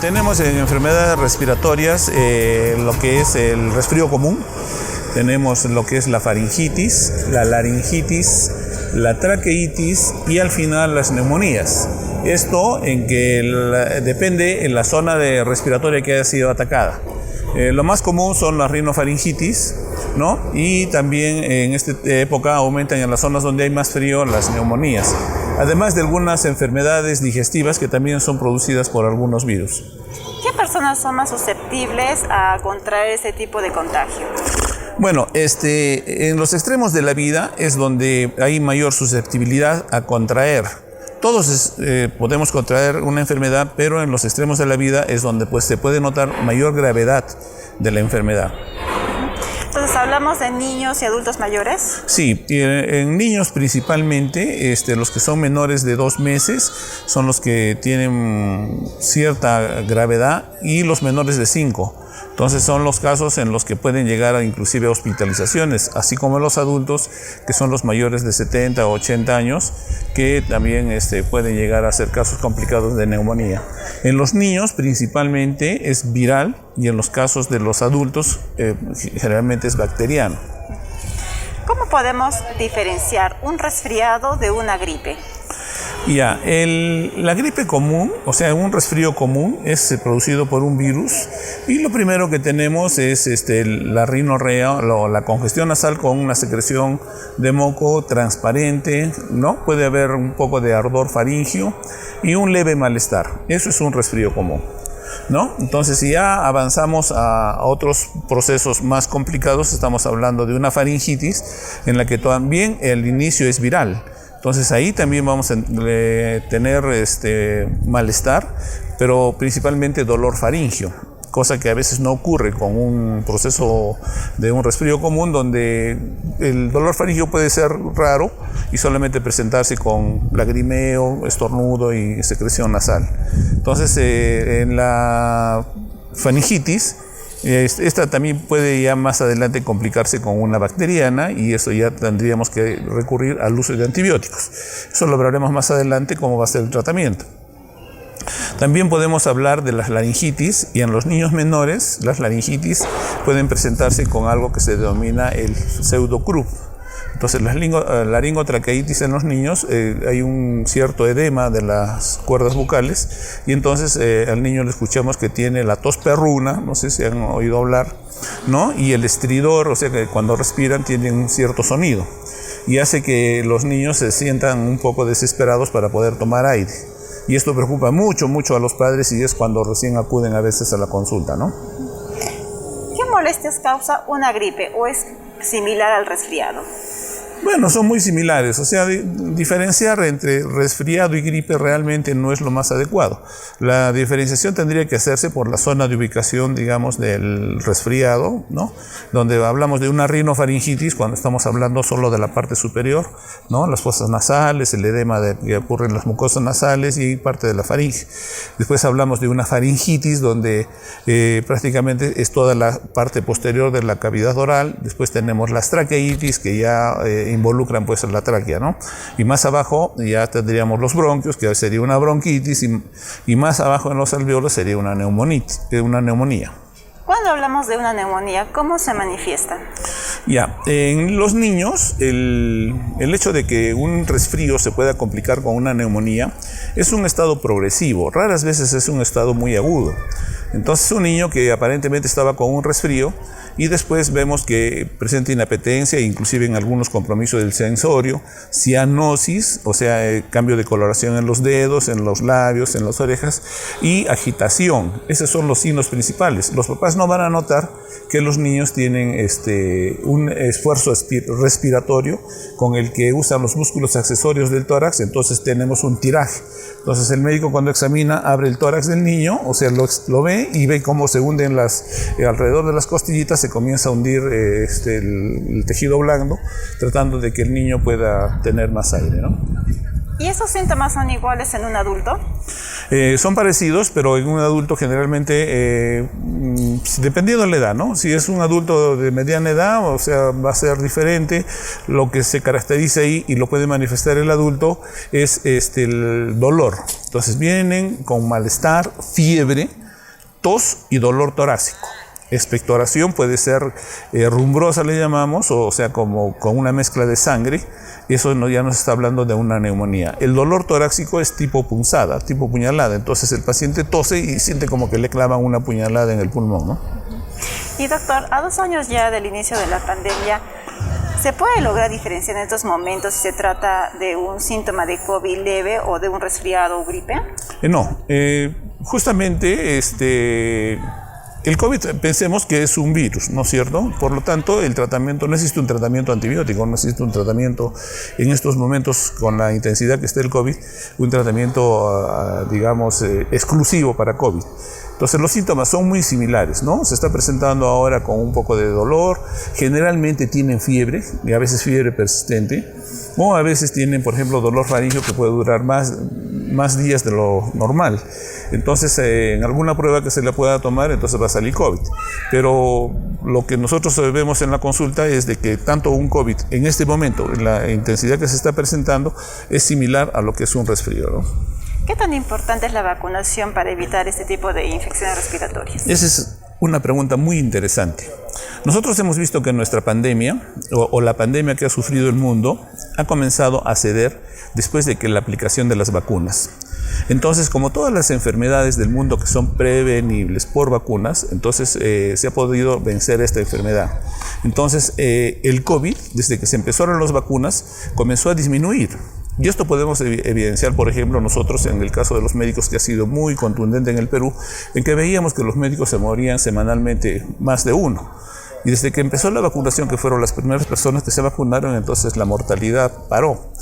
Tenemos en enfermedades respiratorias lo que es el resfrío común, tenemos lo que es la faringitis, la laringitis, la traqueitis y al final las neumonías. Esto en que depende en la zona respiratoria que haya sido atacada. Lo más común son las rinofaringitis, ¿no? Y también en esta época aumentan en las zonas donde hay más frío las neumonías, además de algunas enfermedades digestivas que también son producidas por algunos virus. ¿Qué personas son más susceptibles a contraer ese tipo de contagio? Bueno, en los extremos de la vida es donde hay mayor susceptibilidad a contraer. Todos podemos contraer una enfermedad, pero en los extremos de la vida es donde pues, se puede notar mayor gravedad de la enfermedad. Entonces, ¿hablamos de niños y adultos mayores? Sí, en niños principalmente, los que son menores de 2 meses son los que tienen cierta gravedad y los menores de 5. Entonces son los casos en los que pueden llegar a inclusive hospitalizaciones, así como los adultos que son los mayores de 70 o 80 años, que también pueden llegar a ser casos complicados de neumonía. En los niños principalmente es viral y en los casos de los adultos generalmente es bacteriano. ¿Cómo podemos diferenciar un resfriado de una gripe? Ya, la gripe común, o sea, un resfrío común es producido por un virus y lo primero que tenemos es la rinorrea o la congestión nasal con una secreción de moco transparente, ¿no? Puede haber un poco de ardor faríngeo y un leve malestar. Eso es un resfrío común, ¿no? Entonces, si ya avanzamos a otros procesos más complicados, estamos hablando de una faringitis en la que también el inicio es viral. Entonces ahí también vamos a tener malestar, pero principalmente dolor faríngeo, cosa que a veces no ocurre con un proceso de un resfrío común, donde el dolor faríngeo puede ser raro y solamente presentarse con lagrimeo, estornudo y secreción nasal. Entonces en la faringitis, esta también puede ya más adelante complicarse con una bacteriana y eso ya tendríamos que recurrir al uso de antibióticos. Eso lo hablaremos más adelante cómo va a ser el tratamiento. También podemos hablar de las laringitis y en los niños menores las laringitis pueden presentarse con algo que se denomina el pseudocrup. Entonces, la laringotraqueitis en los niños, hay un cierto edema de las cuerdas bucales y entonces al niño le escuchamos que tiene la tos perruna, no sé si han oído hablar, ¿no? Y el estridor, o sea que cuando respiran tienen un cierto sonido y hace que los niños se sientan un poco desesperados para poder tomar aire. Y esto preocupa mucho a los padres y es cuando recién acuden a veces a la consulta, ¿no? ¿Qué molestias causa una gripe o es similar al resfriado? Bueno, son muy similares, o sea, diferenciar entre resfriado y gripe realmente no es lo más adecuado. La diferenciación tendría que hacerse por la zona de ubicación, digamos, del resfriado, ¿no? Donde hablamos de una rinofaringitis cuando estamos hablando solo de la parte superior, ¿no? Las fosas nasales, el edema que ocurre en las mucosas nasales y parte de la faringe. Después hablamos de una faringitis donde prácticamente es toda la parte posterior de la cavidad oral. Después tenemos las traqueitis que ya involucran pues la tráquea, ¿no? Y más abajo ya tendríamos los bronquios, que sería una bronquitis, y más abajo en los alveolos sería una neumonía. Cuando hablamos de una neumonía, ¿cómo se manifiesta? Ya, en los niños, el hecho de que un resfrío se pueda complicar con una neumonía es un estado progresivo, raras veces es un estado muy agudo. Entonces un niño que aparentemente estaba con un resfrío y después vemos que presenta inapetencia, inclusive en algunos compromisos del sensorio, cianosis, o sea, cambio de coloración en los dedos, en los labios, en las orejas, y agitación. Esos son los signos principales. Los papás no van a notar que los niños tienen un esfuerzo respiratorio con el que usan los músculos accesorios del tórax, entonces tenemos un tiraje. Entonces el médico cuando examina abre el tórax del niño, o sea, lo ve y ve cómo se hunden alrededor de las costillitas, se comienza a hundir el tejido blando, tratando de que el niño pueda tener más aire, ¿no? ¿Y esos síntomas son iguales en un adulto? Son parecidos, pero en un adulto generalmente, dependiendo de la edad, ¿no? Si es un adulto de mediana edad, o sea, va a ser diferente. Lo que se caracteriza ahí y lo puede manifestar el adulto es el dolor. Entonces vienen con malestar, fiebre, tos y dolor torácico. Expectoración puede ser rumbrosa, le llamamos, o sea, como con una mezcla de sangre. Eso ya nos está hablando de una neumonía. El dolor torácico es tipo punzada, tipo puñalada. Entonces el paciente tose y siente como que le clavan una puñalada en el pulmón, ¿no? Y doctor, a 2 años ya del inicio de la pandemia, ¿se puede lograr diferenciar en estos momentos si se trata de un síntoma de COVID leve o de un resfriado o gripe? No, justamente el COVID pensemos que es un virus, ¿no es cierto? Por lo tanto, el tratamiento, no existe un tratamiento antibiótico, no existe un tratamiento en estos momentos con la intensidad que está el COVID, un tratamiento, digamos, exclusivo para COVID. Entonces los síntomas son muy similares, ¿no? Se está presentando ahora con un poco de dolor, generalmente tienen fiebre, y a veces fiebre persistente, o a veces tienen, por ejemplo, dolor faríngeo que puede durar más días de lo normal. Entonces, en alguna prueba que se le pueda tomar, entonces va a salir COVID. Pero lo que nosotros vemos en la consulta es de que tanto un COVID en este momento, en la intensidad que se está presentando, es similar a lo que es un resfrío, ¿no? ¿Qué tan importante es la vacunación para evitar este tipo de infecciones respiratorias? Esa es una pregunta muy interesante. Nosotros hemos visto que nuestra pandemia, o la pandemia que ha sufrido el mundo, ha comenzado a ceder después de que la aplicación de las vacunas. Entonces, como todas las enfermedades del mundo que son prevenibles por vacunas, entonces se ha podido vencer esta enfermedad. Entonces, el COVID, desde que se empezaron las vacunas, comenzó a disminuir. Y esto podemos evidenciar, por ejemplo, nosotros en el caso de los médicos, que ha sido muy contundente en el Perú, en que veíamos que los médicos se morían semanalmente más de uno. Y desde que empezó la vacunación, que fueron las primeras personas que se vacunaron, entonces la mortalidad paró.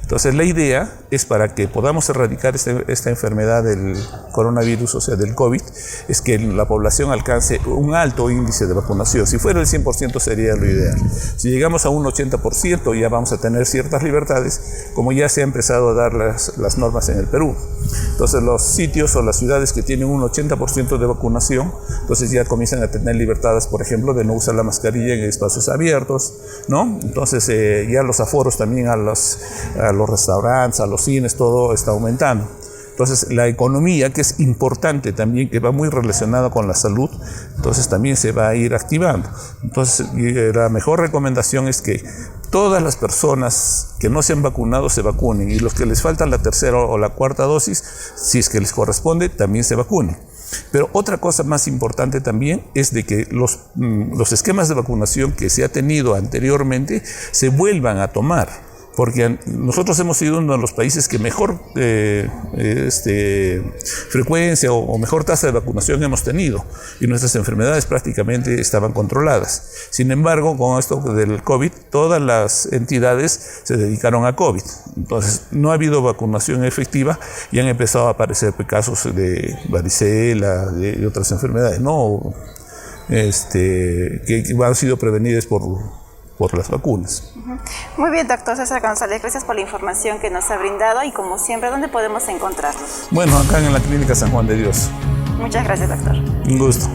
Entonces la idea es, para que podamos erradicar esta enfermedad del coronavirus, o sea del COVID, es que la población alcance un alto índice de vacunación. Si fuera el 100% sería lo ideal. Si llegamos a un 80% ya vamos a tener ciertas libertades, como ya se ha empezado a dar las normas en el Perú. Entonces los sitios o las ciudades que tienen un 80% de vacunación, entonces ya comienzan a tener libertades, por ejemplo, de no usar la mascarilla en espacios abiertos, ¿no? Entonces ya los aforos también a los restaurantes, a los cines, todo está aumentando. Entonces la economía, que es importante también, que va muy relacionada con la salud, entonces también se va a ir activando. Entonces la mejor recomendación es que todas las personas que no se han vacunado se vacunen, y los que les faltan la tercera o la cuarta dosis, si es que les corresponde, también se vacunen. Pero otra cosa más importante también es de que los esquemas de vacunación que se ha tenido anteriormente se vuelvan a tomar. Porque nosotros hemos sido uno de los países que mejor frecuencia o mejor tasa de vacunación hemos tenido, y nuestras enfermedades prácticamente estaban controladas. Sin embargo, con esto del COVID, todas las entidades se dedicaron a COVID. Entonces, no ha habido vacunación efectiva y han empezado a aparecer casos de varicela, de otras enfermedades, ¿no? Que han sido prevenidas por las vacunas. Muy bien, doctor César González, gracias por la información que nos ha brindado, y como siempre, ¿dónde podemos encontrarnos? Bueno, acá en la Clínica San Juan de Dios. Muchas gracias, doctor. Un gusto.